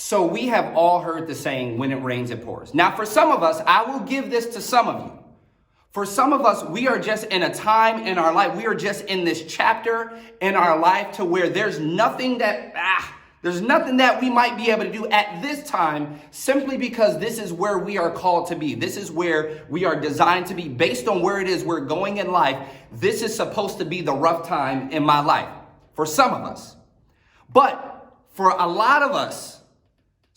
So we have all heard the saying, when it rains, it pours. Now, for some of us, I will give this to some of you. For some of us, we are just in a time in our life. We are just in this chapter in our life to where there's nothing that we might be able to do at this time, simply because this is where we are called to be. This is where we are designed to be based on where it is we're going in life. This is supposed to be the rough time in my life for some of us. But for a lot of us,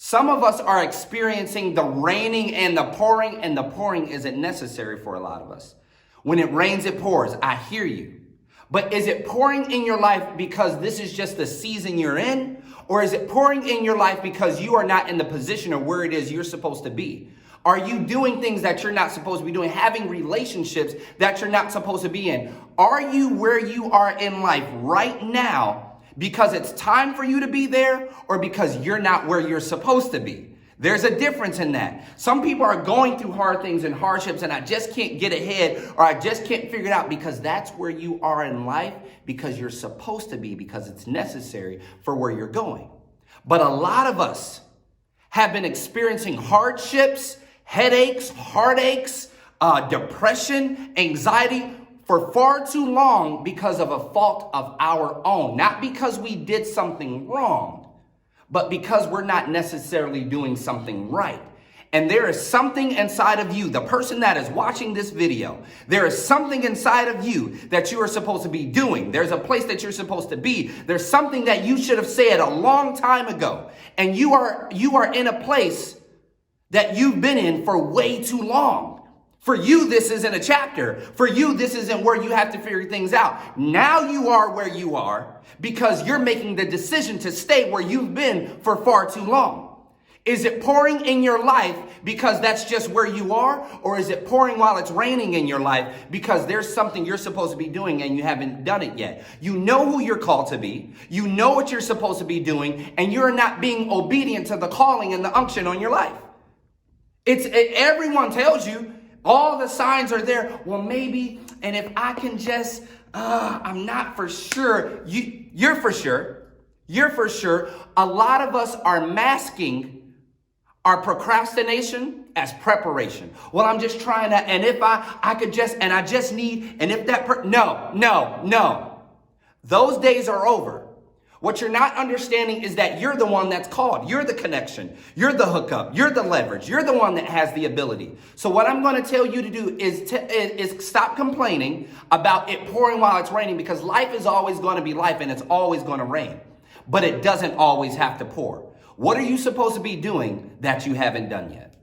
some of us are experiencing the raining and the pouring isn't necessary for a lot of us. When it rains, it pours. I hear you. But is it pouring in your life because this is just the season you're in? Or is it pouring in your life because you are not in the position of where it is you're supposed to be? Are you doing things that you're not supposed to be doing? Having relationships that you're not supposed to be in? Are you where you are in life right now because it's time for you to be there, or because you're not where you're supposed to be? There's a difference in that. Some people are going through hard things and hardships, and I just can't get ahead, or I just can't figure it out, because that's where you are in life, because you're supposed to be, because it's necessary for where you're going. But a lot of us have been experiencing hardships, headaches, heartaches, depression, anxiety for far too long because of a fault of our own. Not because we did something wrong, but because we're not necessarily doing something right. And there is something inside of you, the person that is watching this video, there is something inside of you that you are supposed to be doing. There's a place that you're supposed to be. There's something that you should have said a long time ago. And you are in a place that you've been in for way too long. For you, this isn't a chapter. For you, this isn't where you have to figure things out. Now you are where you are because you're making the decision to stay where you've been for far too long. Is it pouring in your life because that's just where you are? Or is it pouring while it's raining in your life because there's something you're supposed to be doing and you haven't done it yet? You know who you're called to be. You know what you're supposed to be doing, and you're not being obedient to the calling and the unction on your life. Everyone tells you, all the signs are there. Well, maybe, and if I can just, I'm not for sure. You're for sure. You're for sure. A lot of us are masking our procrastination as preparation. Well, I'm just trying to, and if I could just, and I just need, and if that, no. Those days are over. What you're not understanding is that you're the one that's called. You're the connection. You're the hookup. You're the leverage. You're the one that has the ability. So what I'm going to tell you to do is stop complaining about it pouring while it's raining, because life is always going to be life and it's always going to rain. But it doesn't always have to pour. What are you supposed to be doing that you haven't done yet?